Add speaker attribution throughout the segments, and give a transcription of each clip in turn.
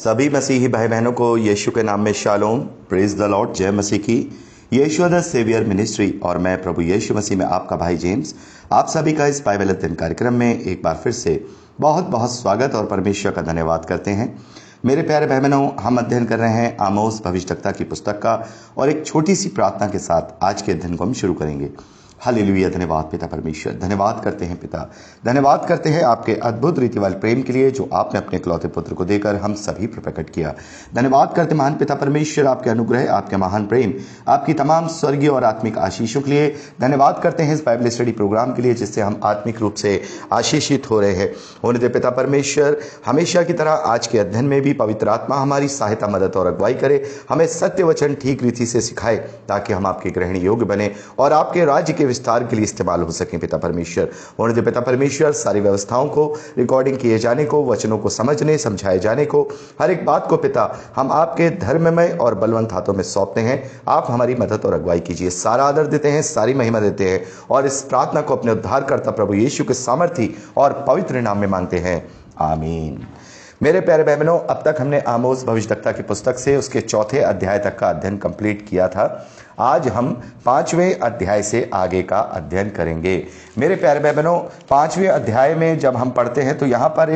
Speaker 1: सभी मसीही भाई बहनों को यीशु के नाम में शालोम, प्रेज द लॉर्ड, जय मसीह की। यीशु द सेवियर मिनिस्ट्री और मैं प्रभु यीशु मसीह में आपका भाई जेम्स, आप सभी का इस बाइबल अध्ययन कार्यक्रम में एक बार फिर से बहुत बहुत स्वागत और परमेश्वर का धन्यवाद करते हैं। मेरे प्यारे भाई बहनों, हम अध्ययन कर रहे हैं आमोस भविष्यद्वक्ता की पुस्तक का, और एक छोटी सी प्रार्थना के साथ आज के अध्ययन को हम शुरू करेंगे। हालेलुया, धन्यवाद पिता परमेश्वर, धन्यवाद करते हैं पिता, धन्यवाद करते हैं आपके अद्भुत रीति वाले प्रेम के लिए जो आपने अपने इकलौते पुत्र को देकर हम सभी पर प्रकट किया। धन्यवाद करते महान पिता परमेश्वर आपके अनुग्रह, आपके महान प्रेम, आपकी तमाम स्वर्गीय और आत्मिक आशीषों के लिए। धन्यवाद करते हैं इस बाइबल स्टडी प्रोग्राम के लिए जिससे हम आत्मिक रूप से आशीषित हो रहे हैं। होने दे पिता परमेश्वर, हमेशा की तरह आज के अध्ययन में भी पवित्र आत्मा हमारी सहायता, मदद और अगुवाई करे, हमें सत्य वचन ठीक रीति से सिखाए ताकि हम आपके ग्रहण योग्य बने और आपके राज्य के विस्तार के लिए इस्तेमाल हो सके। पिता परमेश्वर, होने दे पिता परमेश्वर, सारी व्यवस्थाओं को, रिकॉर्डिंग किए जाने को, वचनों को समझने समझाए जाने को, हर एक बात को पिता हम आपके धर्ममय और बलवंत हाथों में सौंपते हैं। आप हमारी मदद और अगुवाई कीजिए। सारा आदर देते हैं, सारी महिमा देते हैं और इस प्रार्थना को अपने उद्धारकर्ता प्रभु यीशु के सामर्थी और पवित्र नाम में मांगते हैं, आमीन। मेरे प्यारे भाई बहनों, अब तक हमने आमोस भविष्यद्वक्ता की पुस्तक से उसके चौथे अध्याय तक का अध्ययन कंप्लीट किया था। आज हम 5वें अध्याय से आगे का अध्ययन करेंगे। मेरे प्यारे भाई बहनों, 5वें अध्याय में जब हम पढ़ते हैं तो यहाँ पर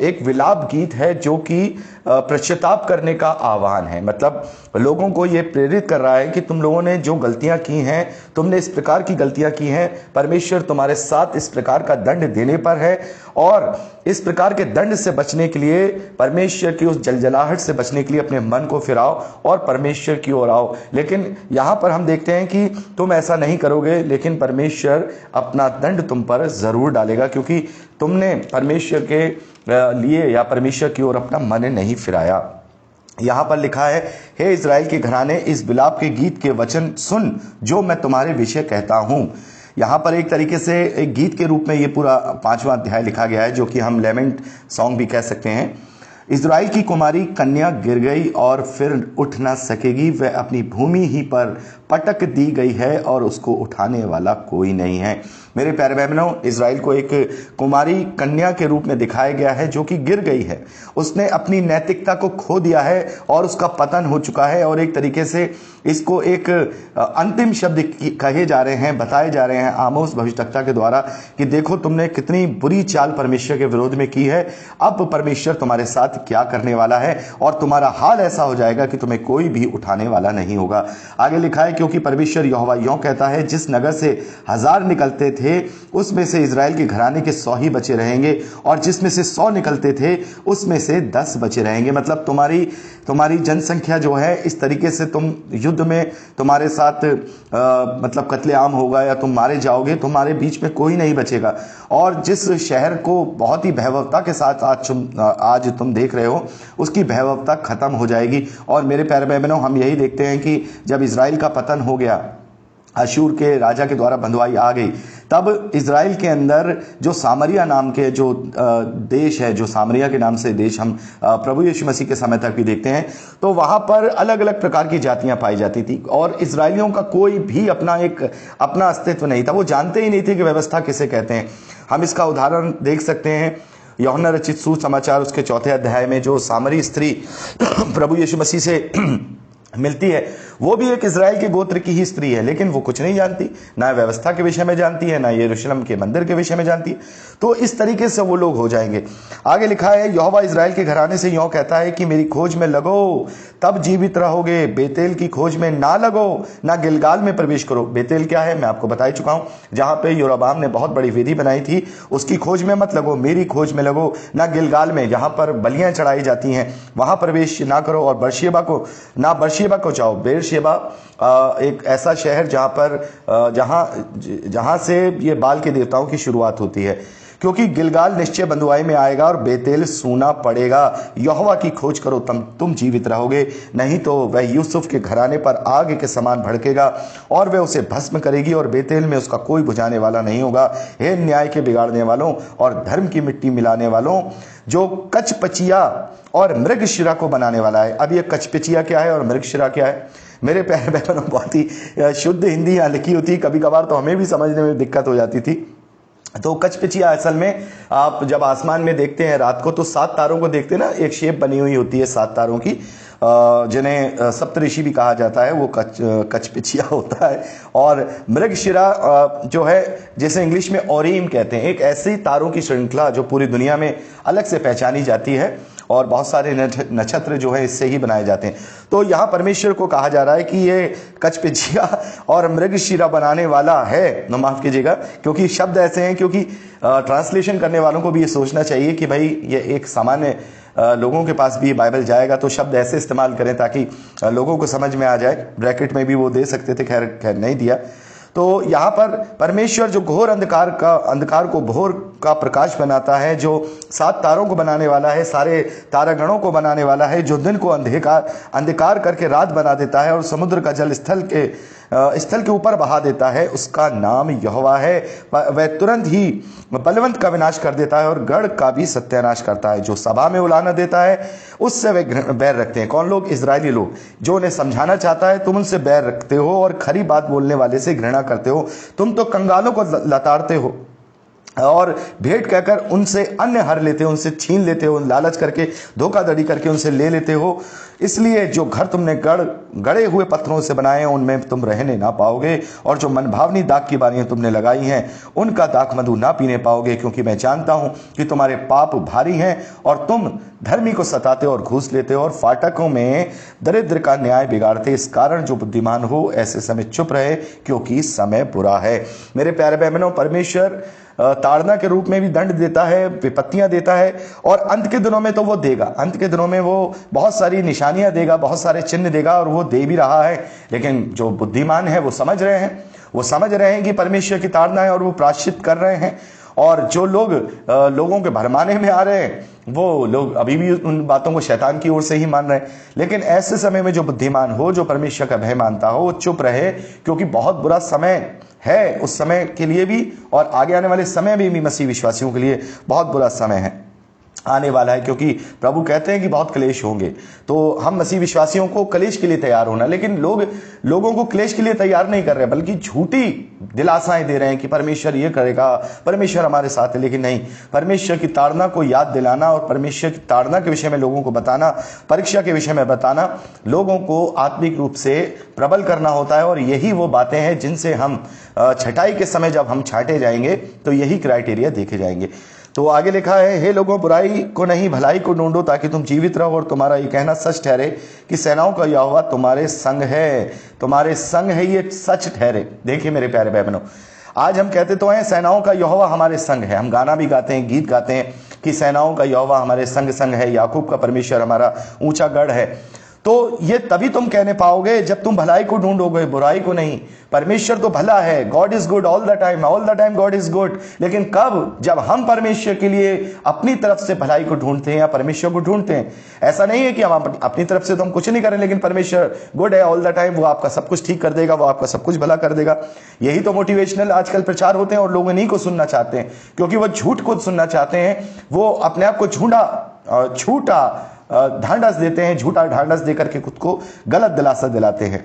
Speaker 1: एक विलाप गीत है जो कि पश्चाताप करने का आह्वान है। मतलब लोगों को ये प्रेरित कर रहा है कि तुम लोगों ने जो गलतियां की हैं, तुमने इस प्रकार की गलतियां की हैं, परमेश्वर तुम्हारे साथ इस प्रकार का दंड देने पर है और इस प्रकार के दंड से बचने के लिए, परमेश्वर की उस जलजलाहट से बचने के लिए अपने मन को फिराओ और परमेश्वर की ओर आओ। लेकिन यहाँ पर हम देखते हैं कि तुम ऐसा नहीं करोगे, लेकिन परमेश्वर अपना दंड तुम पर जरूर डालेगा क्योंकि तुमने परमेश्वर के लिए या परमेश्वर की ओर अपना मन नहीं फिराया। यहाँ पर लिखा है, हे इज़राइल के घराने, इस विलाप के गीत के वचन सुन जो मैं तुम्हारे विषय कहता हूँ। यहाँ पर एक तरीके से एक गीत के रूप में ये पूरा 5वां अध्याय लिखा गया है जो कि हम लेमेंट सॉन्ग भी कह सकते हैं। इज़राइल की कुमारी कन्या गिर गई और फिर उठ ना सकेगी, वह अपनी भूमि ही पर पटक दी गई है और उसको उठाने वाला कोई नहीं है। मेरे प्यारे भाई बहनों, इज़राइल को एक कुमारी कन्या के रूप में दिखाया गया है जो कि गिर गई है। उसने अपनी नैतिकता को खो दिया है और उसका पतन हो चुका है। और एक तरीके से इसको एक अंतिम शब्द कहे जा रहे हैं, बताए जा रहे हैं आमोस भविष्यद्वक्ता के द्वारा कि देखो तुमने कितनी बुरी चाल परमेश्वर के विरोध में की है। अब परमेश्वर तुम्हारे साथ क्या करने वाला है और तुम्हारा हाल ऐसा हो जाएगा कि तुम्हें कोई भी उठाने वाला नहीं होगा। आगे लिखा है, क्योंकि परमेश्वर यहोवा यूं कहता है, जिस नगर से 1000 निकलते थे उसमें से इज़राइल के घराने के 100 ही बचे रहेंगे और जिसमें से 100 निकलते थे उसमें से 10 बचे रहेंगे। मतलब तुम्हारी जनसंख्या जो है, इस तरीके से तुम युद्ध में तुम्हारे साथ मतलब कत्लेआम होगा या तुम मारे जाओगे, तुम्हारे बीच में कोई नहीं बचेगा। और जिस शहर को बहुत ही भयावहता के साथ आज तुम देख रहे हो, उसकी भयावहता खत्म हो जाएगी। और मेरे प्यारे भाई बहनों, हम यही देखते हैं कि जब इज़राइल का पतन हो गया, अशूर के राजा के द्वारा बंधुआई आ गई, तब इज़राइल के अंदर जो सामरिया नाम के जो देश है, जो सामरिया के नाम से देश हम प्रभु यीशु मसीह के समय तक भी देखते हैं, तो वहाँ पर अलग अलग प्रकार की जातियाँ पाई जाती थी और इज़राइलियों का कोई भी अपना अस्तित्व नहीं था। वो जानते ही नहीं थे कि व्यवस्था किसे कहते हैं। हम इसका उदाहरण देख सकते हैं यूहन्ना रचित सुसमाचार उसके 4 अध्याय में जो सामरी स्त्री प्रभु यीशु मसीह से मिलती है, वो भी एक इज़राइल के गोत्र की ही स्त्री है, लेकिन वो कुछ नहीं जानती, ना व्यवस्था के विषय में जानती है, ना यरूशलेम के मंदिर के विषय में जानती है। तो इस तरीके से वो लोग हो जाएंगे। आगे लिखा है, यहोवा इज़राइल के घराने से यूं कहता है कि मेरी खोज में लगो तब जीवित रहोगे, बेतेल की खोज में ना लगो, ना गिलगाल में प्रवेश करो। बेतेल क्या है मैं आपको बता चुका हूं, जहां पे योराबाम ने बहुत बड़ी वेदी बनाई थी, उसकी खोज में मत लगो, मेरी खोज में लगो। ना गिलगाल में, जहां पर बलियां चढ़ाई जाती हैं, वहां प्रवेश ना करो। और बर्शेबा को जाओ। बेरशेबा एक ऐसा शहर जहां से ये बाल के देवताओं की शुरुआत होती है, क्योंकि गिलगाल निश्चय बंधुआई में आएगा और बेतेल सूना पड़ेगा। यहोवा की खोज करो तुम जीवित रहोगे, नहीं तो वह यूसुफ के घराने पर आग के समान भड़केगा और वह उसे भस्म करेगी और बेतेल में उसका कोई बुझाने वाला नहीं होगा। हे न्याय के बिगाड़ने वालों और धर्म की मिट्टी मिलाने वालों, जो कचपचिया और मृगशिरा को बनाने वाला है। अब ये कचपचिया क्या है और मृगशिरा क्या है? मेरे प्यारे बहनों, बहुत ही शुद्ध हिंदी यहाँ लिखी होती है, कभी कभार तो हमें भी समझने में दिक्कत हो जाती थी। तो कचपिचिया असल में आप जब आसमान में देखते हैं रात को तो 7 तारों को देखते हैं ना, एक शेप बनी हुई होती है 7 तारों की, जिन्हें सप्तऋषि भी कहा जाता है, वो कचपिचिया होता है। और मृगशिरा जो है, जैसे इंग्लिश में ओरिम कहते हैं, एक ऐसी तारों की श्रृंखला जो पूरी दुनिया में अलग से पहचानी जाती है और बहुत सारे नक्षत्र जो है इससे ही बनाए जाते हैं। तो यहाँ परमेश्वर को कहा जा रहा है कि ये कचपिचिया और मृगशिरा बनाने वाला है, माफ कीजिएगा, क्योंकि शब्द ऐसे हैं, क्योंकि ट्रांसलेशन करने वालों को भी ये सोचना चाहिए कि भाई ये एक सामान्य लोगों के पास भी बाइबल जाएगा तो शब्द ऐसे इस्तेमाल करें ताकि लोगों को समझ में आ जाए। ब्रैकेट में भी वो दे सकते थे, खैर नहीं दिया। तो यहाँ पर परमेश्वर जो घोर अंधकार को भोर का प्रकाश बनाता है, जो 7 तारों को बनाने वाला है, सारे तारागणों को बनाने वाला है, जो दिन को अंधकार करके रात बना देता है और समुद्र का जल स्थल के ऊपर बहा देता है, उसका नाम यहोवा है। वह तुरंत ही बलवंत का विनाश कर देता है और गढ़ का भी सत्यानाश करता है। जो सभा में उलाहना देता है उससे वे बैर रखते हैं। कौन लोग? इजरायली लोग। जो उन्हें समझाना चाहता है, तुम उनसे बैर रखते हो और खरी बात बोलने वाले से घृणा करते हो। तुम तो कंगालों को लताड़ते हो और भेंट कहकर उनसे अन्न हर लेते हो, उनसे छीन लेते हो, लालच करके धोखाधड़ी करके उनसे ले लेते हो। इसलिए जो घर तुमने गड़े हुए पत्थरों से बनाए हैं उनमें तुम रहने ना पाओगे, और जो मनभावनी दाख की बारियां तुमने लगाई हैं उनका दाख मधु ना पीने पाओगे, क्योंकि मैं जानता हूं कि तुम्हारे पाप भारी हैं और तुम धर्मी को सताते हो और घूस लेते हो और फाटकों में दरिद्र का न्याय बिगाड़ते। इस कारण जो बुद्धिमान हो ऐसे समय चुप रहे, क्योंकि समय बुरा है। मेरे प्यारे बहनों, परमेश्वर ताड़ना के रूप में भी दंड देता है, विपत्तियां देता है, और अंत के दिनों में तो वो देगा। अंत के दिनों में वो बहुत सारी निशानियां देगा, बहुत सारे चिन्ह देगा, और वो दे भी रहा है। लेकिन जो बुद्धिमान है वो समझ रहे हैं कि परमेश्वर की ताड़ना है और वो प्रायश्चित कर रहे हैं। और जो लोग लोगों के भरमाने में आ रहे हैं वो लोग अभी भी उन बातों को शैतान की ओर से ही मान रहे हैं। लेकिन ऐसे समय में जो बुद्धिमान हो, जो परमेश्वर का भय मानता हो, वो चुप रहे, क्योंकि बहुत बुरा समय है उस समय के लिए भी, और आगे आने वाले समय में भी मसीह विश्वासियों के लिए बहुत बुरा समय है, आने वाला है। क्योंकि प्रभु कहते हैं कि बहुत क्लेश होंगे, तो हम मसीह विश्वासियों को क्लेश के लिए तैयार होना, लेकिन लोगों को क्लेश के लिए तैयार नहीं कर रहे, बल्कि झूठी दिलासाएं दे रहे हैं कि परमेश्वर ये करेगा, परमेश्वर हमारे साथ है। लेकिन नहीं, परमेश्वर की ताड़ना को याद दिलाना और परमेश्वर की ताड़ना के विषय में लोगों को बताना, परीक्षा के विषय में बताना, लोगों को आत्मिक रूप से प्रबल करना होता है। और यही वो बातें हैं जिनसे हम छटाई के समय जब हम छांटे जाएंगे तो यही क्राइटेरिया देखे जाएंगे। तो आगे लिखा है, हे लोगों, बुराई को नहीं भलाई को ढूंढो ताकि तुम जीवित रहो, और तुम्हारा ये कहना सच ठहरे कि सेनाओं का यहोवा तुम्हारे संग है। तुम्हारे संग है, ये सच ठहरे। देखिए मेरे प्यारे भाई बहनों, आज हम कहते तो हैं सेनाओं का यहोवा हमारे संग है, हम गाना भी गाते हैं, गीत गाते हैं कि सेनाओं का यहोवा हमारे संग संग है, याकूब का परमेश्वर हमारा ऊंचा गढ़ है। तो ये तभी तुम कहने पाओगे जब तुम भलाई को ढूंढोगे, बुराई को नहीं। परमेश्वर तो भला है, God is good all the time God is good. लेकिन कब? जब हम परमेश्वर के लिए अपनी तरफ से भलाई को ढूंढते हैं या परमेश्वर को ढूंढते हैं। ऐसा नहीं है कि हम अपनी तरफ से तो हम कुछ नहीं करें, लेकिन परमेश्वर गुड है ऑल द टाइम, वो आपका सब कुछ ठीक कर देगा, वो आपका सब कुछ भला कर देगा। यही तो मोटिवेशनल आजकल प्रचार होते हैं और लोग इन्हीं को सुनना चाहते हैं, क्योंकि वो झूठ को सुनना चाहते हैं। वो अपने आप को झूठा ढांढस देते हैं, झूठा ढांढस देकर के खुद को गलत दिलासा दिलाते हैं।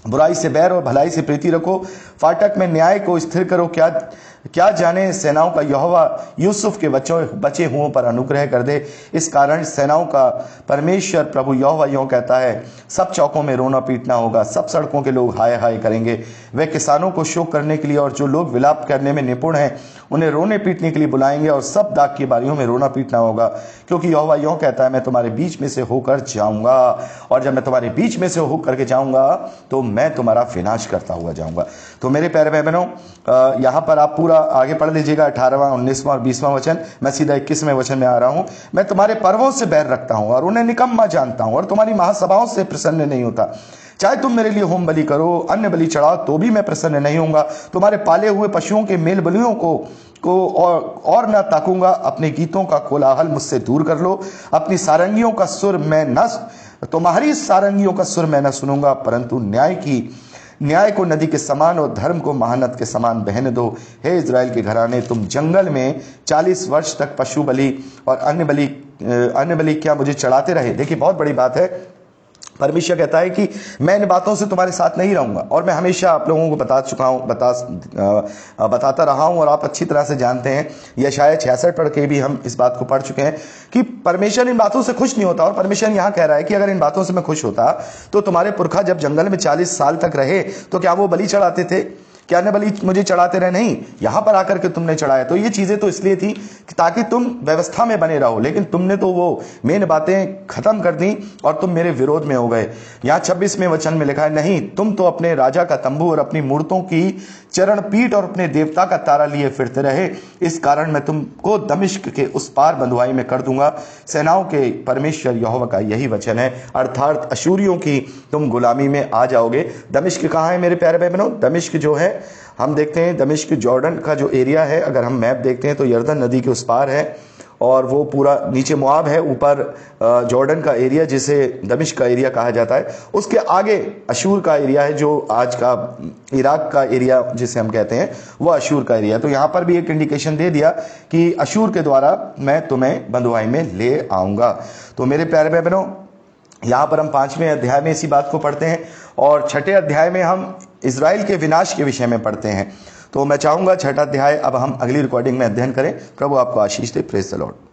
Speaker 1: बुराई से बैर और भलाई से प्रीति रखो, फाटक में न्याय को स्थिर करो। क्या जाने सेनाओं का यहोवा यूसुफ के बचे हुओं पर अनुग्रह कर दे। इस कारण सेनाओं का परमेश्वर प्रभु यहोवा यूं कहता है, सब चौकों में रोना पीटना होगा, सब सड़कों के लोग हाय हाय करेंगे। वे किसानों को शोक करने के लिए और जो लोग विलाप करने में निपुण हैं उन्हें रोने पीटने के लिए बुलाएंगे, और सब दाग की बारियों में रोना पीटना होगा। क्योंकि यहोवा यूं कहता है, मैं तुम्हारे बीच में से होकर जाऊंगा, और जब मैं तुम्हारे बीच में से होकर के जाऊंगा तो मैं तुम्हारा विनाश करता हुआ जाऊंगा। तो मेरे प्यारे भाई बहनों, यहाँ पर आप पूरा आगे पढ़ लीजिएगा, 18वां, 19वां और 20वां वचन। मैं सीधा 21वें वचन में आ रहा हूं। मैं तुम्हारे पर्वों से बैर रखता हूं और उन्हें निकम्मा जानता हूं, और तुम्हारी महासभाओं से प्रसन्न नहीं होता। चाहे तुम मेरे लिए होम बलि करो, अन्य बलि चढ़ाओ, तो भी मैं प्रसन्न नहीं होऊंगा। तुम्हारे पाले हुए पशुओं के मेल बलियों को और न ताकूंगा। अपने गीतों का कोलाहल मुझसे दूर कर लो। अपनी सारंगियों का सुर मैं न तुम्हारी सारंगियों का सुर मैं न सुनूंगा, परंतु न्याय को नदी के समान और धर्म को महानद के समान बहने दो। हे इज़राइल के घराने, तुम जंगल में 40 वर्ष तक पशु बलि और अन्य बलि क्या मुझे चढ़ाते रहे। देखिए बहुत बड़ी बात है। परमेश्वर कहता है कि मैं इन बातों से तुम्हारे साथ नहीं रहूंगा। और मैं हमेशा आप लोगों को बताता रहा हूं और आप अच्छी तरह से जानते हैं, यशायाह 66 पढ़ के भी हम इस बात को पढ़ चुके हैं कि परमेश्वर इन बातों से खुश नहीं होता। और परमेश्वर यहां कह रहा है कि अगर इन बातों से मैं खुश होता तो तुम्हारे पुरखा जब जंगल में 40 साल तक रहे तो क्या वो बलि चढ़ाते थे? क्या अन्य बलि मुझे चढ़ाते रहे? नहीं, यहां पर आकर के तुमने चढ़ाया। तो ये चीजें तो इसलिए थी कि ताकि तुम व्यवस्था में बने रहो, लेकिन तुमने तो वो मेन बातें खत्म कर दी और तुम मेरे विरोध में हो गए। यहां 26वें वचन में लिखा है, नहीं, तुम तो अपने राजा का तंबू और अपनी मूर्तों की चरण पीठ और अपने देवता का तारा लिए फिरते रहे, इस कारण मैं तुमको दमिश्क के उस पार बंधुआई में कर दूंगा। सेनाओं के परमेश्वर यहोवा का यही वचन है, अर्थात अशूरियों की तुम गुलामी में आ जाओगे। दमिश्क कहाँ है मेरे प्यारे भाई बहनों? दमिश्क जो है, हम देखते हैं दमिश्क जॉर्डन का जो एरिया है, अगर हम मैप देखते हैं तो यर्दन नदी के उस पार है और वो पूरा नीचे मोआब है, ऊपर जॉर्डन का एरिया जिसे दमिश्क का एरिया कहा जाता है। उसके आगे अशूर का एरिया है, जो आज का इराक का एरिया जिसे हम कहते हैं वो अशूर का एरिया। तो यहाँ पर भी एक इंडिकेशन दे दिया कि अशूर के द्वारा मैं तुम्हें बंधुआई में ले आऊंगा। तो मेरे प्यारे भाई बहनों, यहाँ पर हम 5वें अध्याय में इसी बात को पढ़ते हैं और 6ठे अध्याय में हम इजराइल के विनाश के विषय में पढ़ते हैं। तो मैं चाहूंगा 6ठा अध्याय अब हम अगली रिकॉर्डिंग में अध्ययन करें। प्रभु आपको आशीष दे। Praise the Lord.